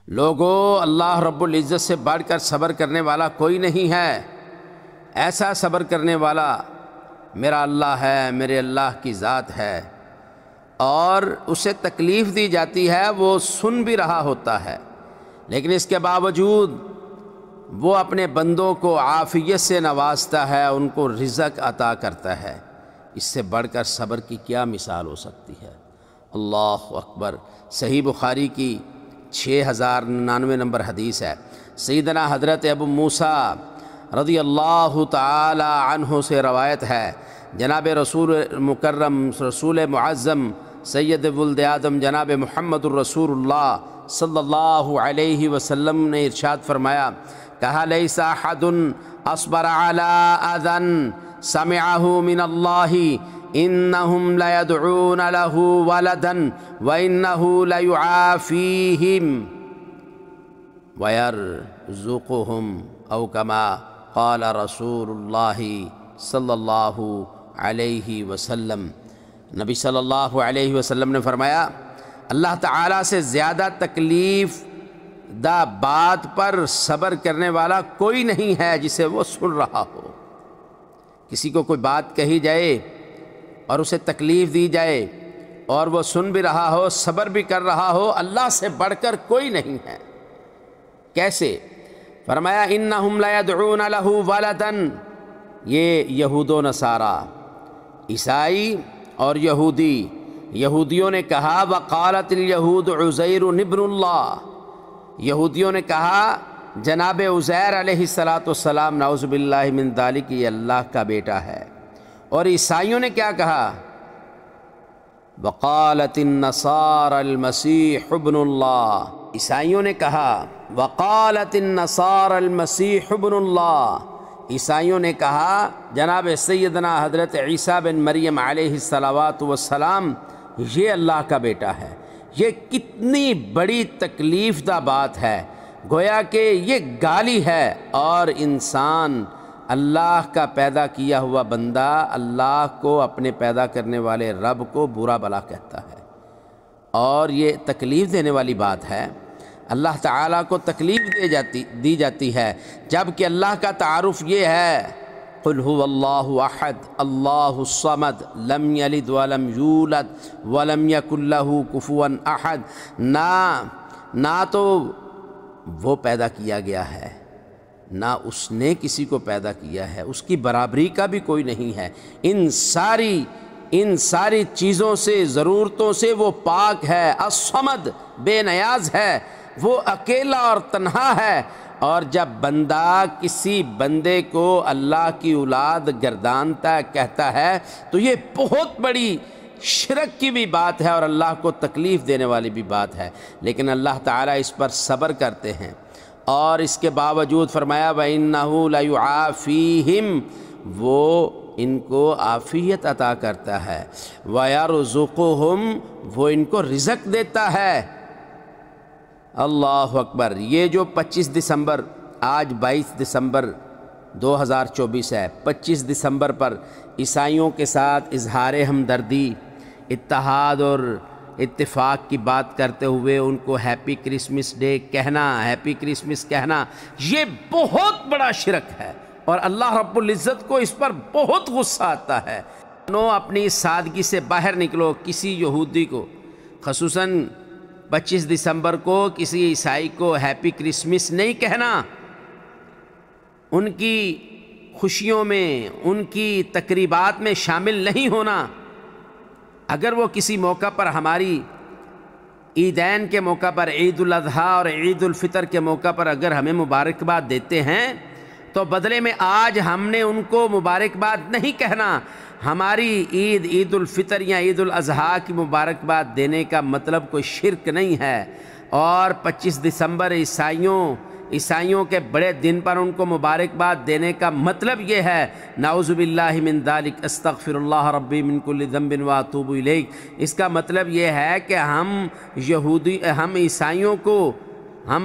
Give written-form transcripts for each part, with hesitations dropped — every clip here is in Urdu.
لوگو، اللہ رب العزت سے بڑھ کر صبر کرنے والا کوئی نہیں ہے۔ ایسا صبر کرنے والا میرا اللہ ہے، میرے اللہ کی ذات ہے، اور اسے تکلیف دی جاتی ہے، وہ سن بھی رہا ہوتا ہے، لیکن اس کے باوجود وہ اپنے بندوں کو عافیت سے نوازتا ہے، ان کو رزق عطا کرتا ہے۔ اس سے بڑھ کر صبر کی کیا مثال ہو سکتی ہے؟ اللہ اکبر۔ صحیح بخاری کی 6099 نمبر حدیث ہے۔ سیدنا حضرت ابو موسیٰ رضی اللہ تعالی عنہ سے روایت ہے، جناب رسول مکرم، رسول معظم، سید ولد آدم، جناب محمد الرسول اللہ صلی اللہ علیہ وسلم نے ارشاد فرمایا، کہا لیس احد اصبر علی اذن سمعہ من اللہ انہم لیدعون لہ ولدا وانہ لیعافیہم ویرزقہم او کما قال رسول اللہ صلی اللہ علیہ وسلم۔ نبی صلی اللہ علیہ وسلم نے فرمایا، اللہ تعالیٰ سے زیادہ تکلیف دہ بات پر صبر کرنے والا کوئی نہیں ہے جسے وہ سن رہا ہو۔ کسی کو کوئی بات کہی جائے اور اسے تکلیف دی جائے اور وہ سن بھی رہا ہو، صبر بھی کر رہا ہو، اللہ سے بڑھ کر کوئی نہیں ہے۔ کیسے؟ فرمایا انہم لا یدعون لہ ولدا، یہ یہود و نصارہ، عیسائی اور یہودیوں نے کہا وقالت الیہود عزیر ابن اللہ، یہودیوں نے کہا جناب عزیر علیہ السلام نعوذ باللہ من ذالک یہ اللہ کا بیٹا ہے، اور عیسائیوں نے کیا کہا وقالت النصارى المسیح ابن اللہ، عیسائیوں نے کہا وقالت النصارى المسیح ابن اللہ، عیسائیوں نے کہا جناب سیدنا حضرت عیسیٰ بن مریم علیہ السلام یہ اللہ کا بیٹا ہے۔ یہ کتنی بڑی تکلیف دہ بات ہے، گویا کہ یہ گالی ہے، اور انسان اللہ کا پیدا کیا ہوا بندہ اللہ کو، اپنے پیدا کرنے والے رب کو برا بلا کہتا ہے، اور یہ تکلیف دینے والی بات ہے۔ اللہ تعالیٰ کو تکلیف دی جاتی ہے، جبکہ اللہ کا تعارف یہ ہے قل هو اللہ احد اللہ الصمد لم یلد ولم یولد ولم یکن لہ کفوا احد۔ نہ تو وہ پیدا کیا گیا ہے، نہ اس نے کسی کو پیدا کیا ہے، اس کی برابری کا بھی کوئی نہیں ہے۔ ان ساری چیزوں سے، ضرورتوں سے وہ پاک ہے، الصمد بے نیاز ہے، وہ اکیلا اور تنہا ہے۔ اور جب بندہ کسی بندے کو اللہ کی اولاد گردانتا ہے، کہتا ہے، تو یہ بہت بڑی شرک کی بھی بات ہے اور اللہ کو تکلیف دینے والی بھی بات ہے، لیکن اللہ تعالیٰ اس پر صبر کرتے ہیں، اور اس کے باوجود فرمایا وَإِنَّهُ لَيُعَافِيهِمْ، وہ ان کو عافیت عطا کرتا ہے، وَيَرْزُقُهُمْ، وہ ان کو رزق دیتا ہے۔ اللہ اکبر۔ یہ جو 25 دسمبر، آج 22 دسمبر 2024 ہے، 25 دسمبر پر عیسائیوں کے ساتھ اظہار ہمدردی، اتحاد اور اتفاق کی بات کرتے ہوئے ان کو ہیپی کرسمس ڈے کہنا، ہیپی کرسمس کہنا، یہ بہت بڑا شرک ہے، اور اللہ رب العزت کو اس پر بہت غصہ آتا ہے۔ اپنی سادگی سے باہر نکلو۔ کسی یہودی کو، خصوصاً 25 دسمبر کو کسی عیسائی کو ہیپی کرسمس نہیں کہنا، ان کی خوشیوں میں، ان کی تقریبات میں شامل نہیں ہونا۔ اگر وہ کسی موقع پر، ہماری عیدین کے موقع پر، عید الاضحیٰ اور عید الفطر کے موقع پر اگر ہمیں مبارکباد دیتے ہیں، تو بدلے میں آج ہم نے ان کو مبارکباد نہیں کہنا۔ ہماری عید الفطر یا عید الاضحیٰ کی مبارکباد دینے کا مطلب کوئی شرک نہیں ہے، اور 25 دسمبر عیسائیوں کے بڑے دن پر ان کو مبارکباد دینے کا مطلب یہ ہے نعوذ باللہ من ذالک استغفر اللہ ربی من کل ذنب واتوب الیہ۔ اس کا مطلب یہ ہے کہ ہم عیسائیوں کو، ہم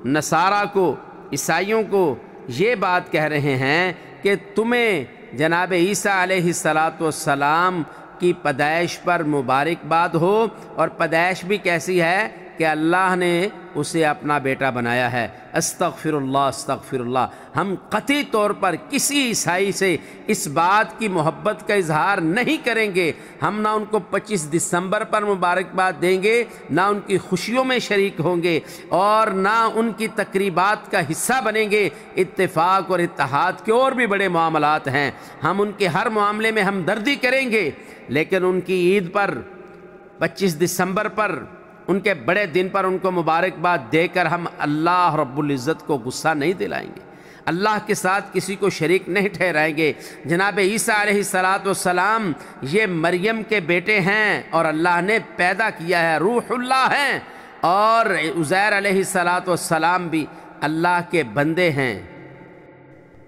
نصارہ کو، عیسائیوں کو یہ بات کہہ رہے ہیں کہ تمہیں جناب عیسیٰ علیہ السلام کی پیدائش پر مبارکباد ہو، اور پیدائش بھی کیسی ہے کہ اللہ نے اسے اپنا بیٹا بنایا ہے۔ استغفر اللہ استغفر اللہ۔ ہم قطعی طور پر کسی عیسائی سے اس بات کی محبت کا اظہار نہیں کریں گے، ہم نہ ان کو 25 دسمبر پر مبارکباد دیں گے، نہ ان کی خوشیوں میں شریک ہوں گے، اور نہ ان کی تقریبات کا حصہ بنیں گے۔ اتفاق اور اتحاد کے اور بھی بڑے معاملات ہیں، ہم ان کے ہر معاملے میں ہمدردی کریں گے، لیکن ان کی عید پر 25 دسمبر پر ان کے بڑے دن پر ان کو مبارکباد دے کر ہم اللہ رب العزت کو غصہ نہیں دلائیں گے، اللہ کے ساتھ کسی کو شریک نہیں ٹھہرائیں گے۔ جناب عیسیٰ علیہ السلام یہ مریم کے بیٹے ہیں اور اللہ نے پیدا کیا ہے، روح اللہ ہیں، اور عزیر علیہ السلام بھی اللہ کے بندے ہیں۔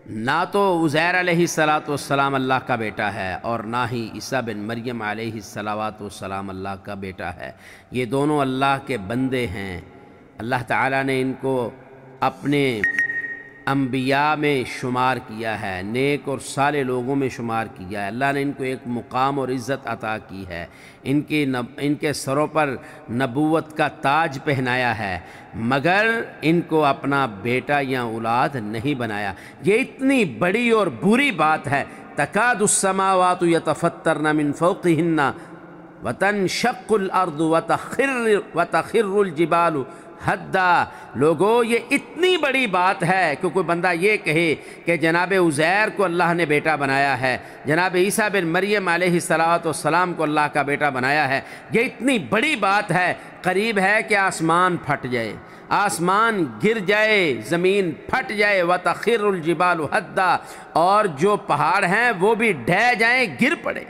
نہ تو عزیر علیہ السلام اللہ کا بیٹا ہے اور نہ ہی عیسیٰ بن مریم علیہ السلام اللہ کا بیٹا ہے، یہ دونوں اللہ کے بندے ہیں۔ اللہ تعالیٰ نے ان کو اپنے انبیاء میں شمار کیا ہے، نیک اور صالح لوگوں میں شمار کیا ہے۔ اللہ نے ان کو ایک مقام اور عزت عطا کی ہے، ان کے سروں پر نبوت کا تاج پہنایا ہے، مگر ان کو اپنا بیٹا یا اولاد نہیں بنایا۔ یہ اتنی بڑی اور بری بات ہے۔ تکاد السماوات یتفطرن من فوقہن وتنشق الارض وتخر الجبال حدا۔ لوگو یہ اتنی بڑی بات ہے کہ کوئی بندہ یہ کہے کہ جناب عزیر کو اللہ نے بیٹا بنایا ہے، جناب عیسیٰ بن مریم علیہ السلام کو اللہ کا بیٹا بنایا ہے، یہ اتنی بڑی بات ہے، قریب ہے کہ آسمان پھٹ جائے، آسمان گر جائے، زمین پھٹ جائے، وتخر الجبال حدا، اور جو پہاڑ ہیں وہ بھی ڈھہ جائیں، گر پڑے۔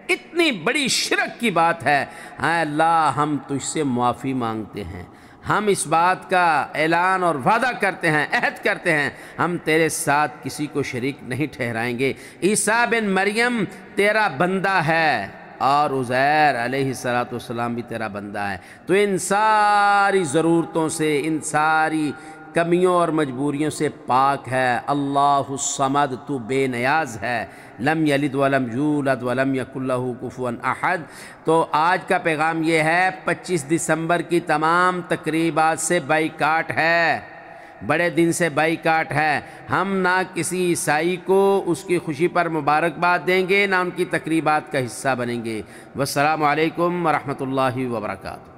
اتنی بڑی شرک کی بات ہے۔ ہاں اللہ، ہم تجھ سے معافی مانگتے ہیں، ہم اس بات کا اعلان اور وعدہ کرتے ہیں، عہد کرتے ہیں، ہم تیرے ساتھ کسی کو شریک نہیں ٹھہرائیں گے۔ عیسیٰ بن مریم تیرا بندہ ہے اور عزیر علیہ السلام بھی تیرا بندہ ہے، تو ان ساری ضرورتوں سے، ان ساری کمیوں اور مجبوریوں سے پاک ہے۔ اللہ الصمد، تو بے نیاز ہے، لم یلد ولم یولد ولم یکن لہ کفوا احد۔ تو آج کا پیغام یہ ہے، 25 دسمبر کی تمام تقریبات سے بائیکاٹ ہے، بڑے دن سے بائیکاٹ ہے۔ ہم نہ کسی عیسائی کو اس کی خوشی پر مبارکباد دیں گے، نہ ان کی تقریبات کا حصہ بنیں گے۔ والسلام علیکم ورحمۃ اللہ وبرکاتہ۔